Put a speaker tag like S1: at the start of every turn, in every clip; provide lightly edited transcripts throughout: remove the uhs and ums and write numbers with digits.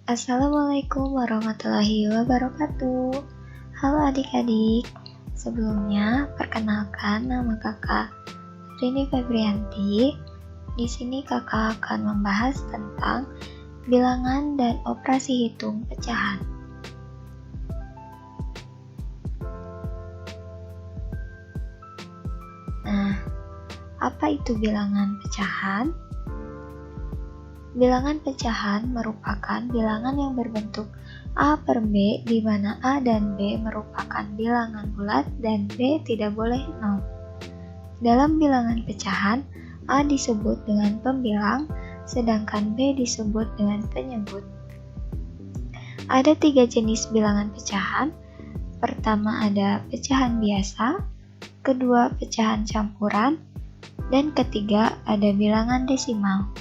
S1: Assalamualaikum warahmatullahi wabarakatuh. Halo adik-adik. Sebelumnya, perkenalkan nama kakak Rini Febrianti. Di sini kakak akan membahas tentang bilangan dan operasi hitung pecahan. Nah, apa itu bilangan pecahan? Bilangan pecahan merupakan bilangan yang berbentuk A per B, di mana A dan B merupakan bilangan bulat dan B tidak boleh 0. Dalam bilangan pecahan, A disebut dengan pembilang, sedangkan B disebut dengan penyebut. Ada 3 jenis bilangan pecahan. Pertama ada pecahan biasa, kedua pecahan campuran, dan ketiga ada bilangan desimal.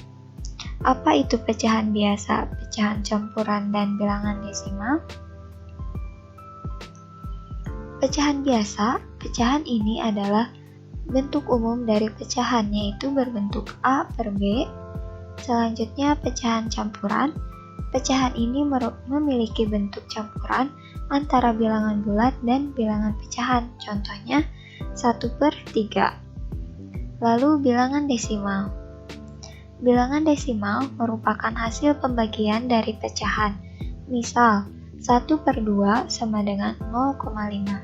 S1: Apa itu pecahan biasa, pecahan campuran, dan bilangan desimal? Pecahan biasa, pecahan ini adalah bentuk umum dari pecahan, yaitu berbentuk A per B. Selanjutnya pecahan campuran. Pecahan ini memiliki bentuk campuran antara bilangan bulat dan bilangan pecahan, contohnya 1/3. Lalu bilangan desimal. Bilangan desimal merupakan hasil pembagian dari pecahan. Misal, 1/2 sama dengan 0,5.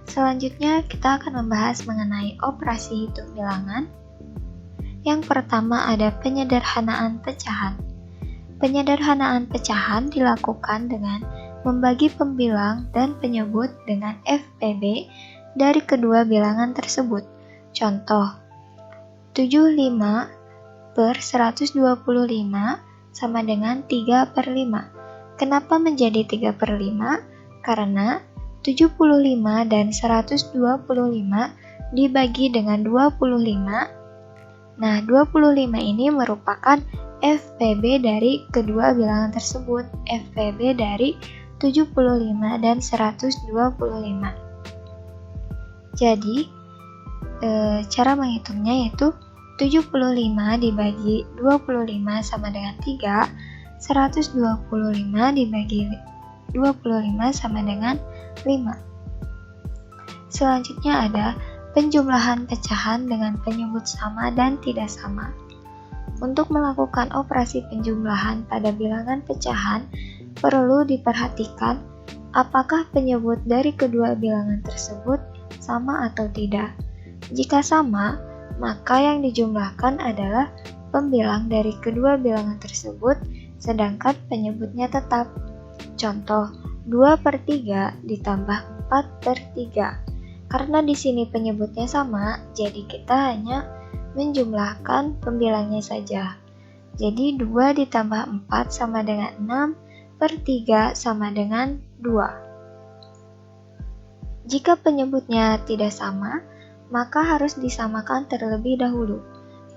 S1: Selanjutnya, kita akan membahas mengenai operasi hitung bilangan. Yang pertama ada penyederhanaan pecahan. Penyederhanaan pecahan dilakukan dengan membagi pembilang dan penyebut dengan FPB dari kedua bilangan tersebut. Contoh, 75/125 sama dengan 3/5. Kenapa menjadi 3/5? Karena 75 dan 125 dibagi dengan 25. Nah, 25 ini merupakan FPB dari kedua bilangan tersebut, FPB dari 75 dan 125. Jadi, cara menghitungnya yaitu 75 dibagi 25 sama dengan 3, 125 dibagi 25 sama dengan 5. Selanjutnya ada penjumlahan pecahan dengan penyebut sama dan tidak sama. Untuk melakukan operasi penjumlahan pada bilangan pecahan, perlu diperhatikan apakah penyebut dari kedua bilangan tersebut sama atau tidak. Jika sama, maka yang dijumlahkan adalah pembilang dari kedua bilangan tersebut, sedangkan penyebutnya tetap. Contoh, 2/3 ditambah 4/3. Karena di sini penyebutnya sama, jadi kita hanya menjumlahkan pembilangnya saja. Jadi 2 ditambah 4 sama dengan 6/3 sama dengan 2. Jika penyebutnya tidak sama, maka harus disamakan terlebih dahulu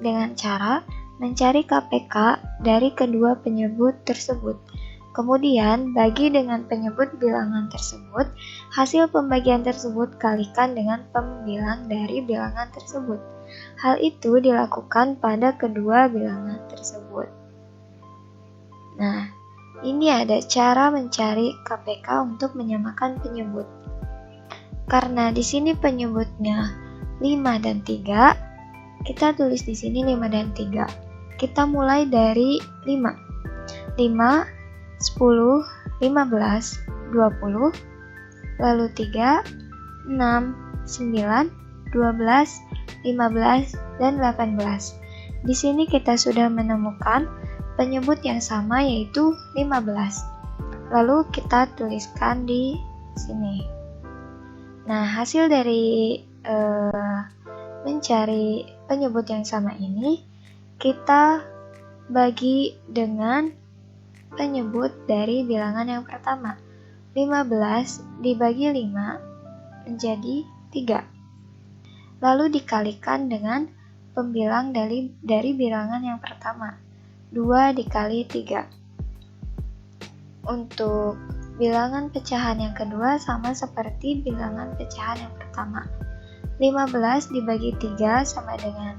S1: dengan cara mencari KPK dari kedua penyebut tersebut. Kemudian, bagi dengan penyebut bilangan tersebut, hasil pembagian tersebut kalikan dengan pembilang dari bilangan tersebut. Hal itu dilakukan pada kedua bilangan tersebut. Nah, ini ada cara mencari KPK untuk menyamakan penyebut. Karena di sini penyebutnya 5 dan 3, kita tulis di sini 5 dan 3. Kita mulai dari 5. 5, 10, 15, 20, lalu 3, 6, 9, 12, 15, dan 18. Di sini kita sudah menemukan penyebut yang sama, yaitu 15. Lalu kita tuliskan di sini. Nah, hasil dari mencari penyebut yang sama ini, kita bagi dengan penyebut dari bilangan yang pertama. 15 dibagi 5 menjadi 3. Lalu dikalikan dengan pembilang dari bilangan yang pertama. 2 dikali 3. Untuk bilangan pecahan yang kedua sama seperti bilangan pecahan yang pertama. 15 dibagi 3 sama dengan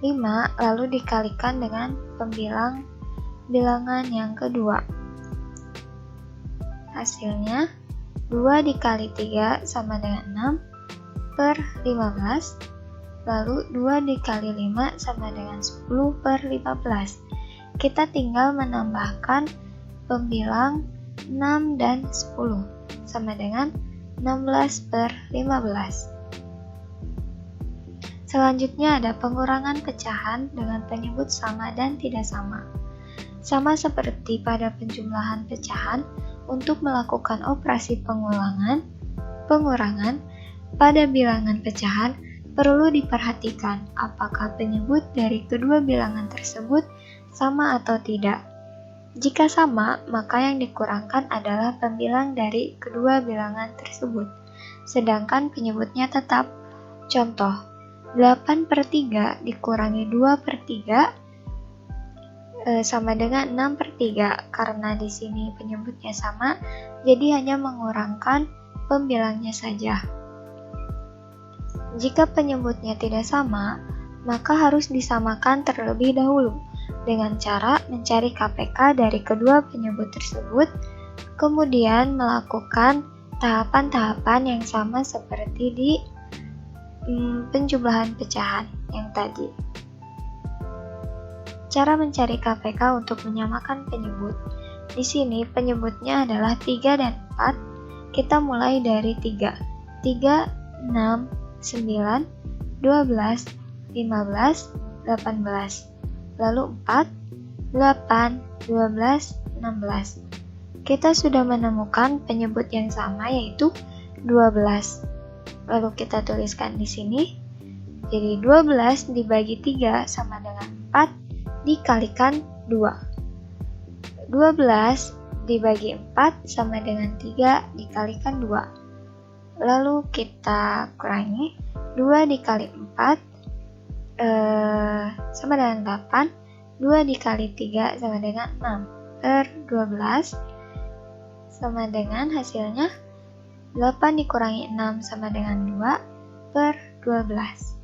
S1: 5, lalu dikalikan dengan pembilang bilangan yang kedua. Hasilnya 2 dikali 3 sama dengan 6 per 15, lalu 2 dikali 5 sama dengan 10 per 15. Kita tinggal menambahkan pembilang 6 dan 10 sama dengan 16 per 15. Selanjutnya ada pengurangan pecahan dengan penyebut sama dan tidak sama. Sama seperti pada penjumlahan pecahan, untuk melakukan operasi pengurangan pada bilangan pecahan perlu diperhatikan apakah penyebut dari kedua bilangan tersebut sama atau tidak. Jika sama, maka yang dikurangkan adalah pembilang dari kedua bilangan tersebut, sedangkan penyebutnya tetap. Contoh, 8 per 3 dikurangi 2 per 3 sama dengan 6 per 3. Karena di sini penyebutnya sama, jadi hanya mengurangkan pembilangnya saja. Jika penyebutnya tidak sama, maka harus disamakan terlebih dahulu dengan cara mencari KPK dari kedua penyebut tersebut, kemudian melakukan tahapan-tahapan yang sama seperti di penjumlahan pecahan yang tadi. Cara mencari KPK untuk menyamakan penyebut. Di sini penyebutnya adalah 3 dan 4. Kita mulai dari 3. 3, 6, 9, 12, 15, 18. Lalu 4, 8, 12, 16. Kita sudah menemukan penyebut yang sama yaitu 12. Lalu kita tuliskan di sini. Jadi 12 dibagi 3 sama dengan 4 dikalikan 2. 12 dibagi 4 sama dengan 3 dikalikan 2. Lalu kita kurangi. 2 dikali 4 sama dengan 8. 2 dikali 3 sama dengan 6 per 12 sama dengan hasilnya 8 dikurangi 6 sama dengan 2 per 12.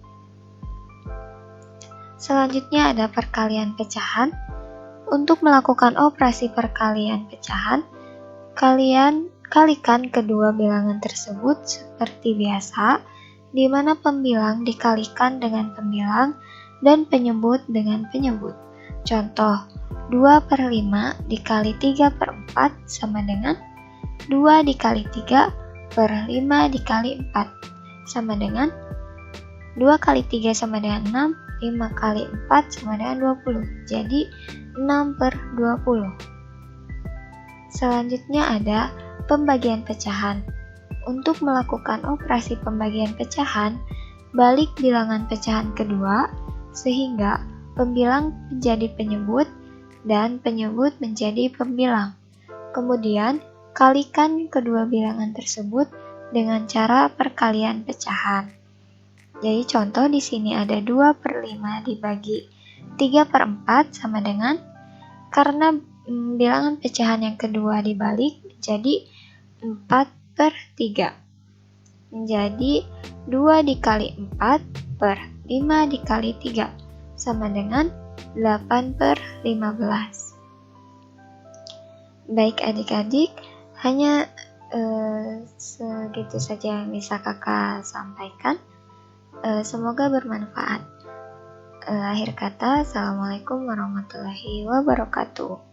S1: Selanjutnya ada perkalian pecahan. Untuk melakukan operasi perkalian pecahan, kalian kalikan kedua bilangan tersebut seperti biasa, di mana pembilang dikalikan dengan pembilang dan penyebut dengan penyebut. Contoh, 2 per 5 dikali 3 per 4 sama dengan 2 dikali 3 per 5 dikali 4 sama dengan 2 kali 3 sama dengan 6, 5 kali 4 sama dengan 20. Jadi 6 per 20. Selanjutnya ada pembagian pecahan. Untuk melakukan operasi pembagian pecahan, balik bilangan pecahan kedua sehingga pembilang menjadi penyebut dan penyebut menjadi pembilang. Kemudian kalikan kedua bilangan tersebut dengan cara perkalian pecahan. Jadi contoh di sini ada 2 per 5 dibagi 3 per 4 sama dengan, karena bilangan pecahan yang kedua dibalik menjadi 4 per 3. Menjadi 2 dikali 4 per 5 dikali 3 sama dengan 8 per 15. Baik adik-adik, hanya segitu saja yang bisa kakak sampaikan. Semoga bermanfaat. Akhir kata, Assalamualaikum warahmatullahi wabarakatuh.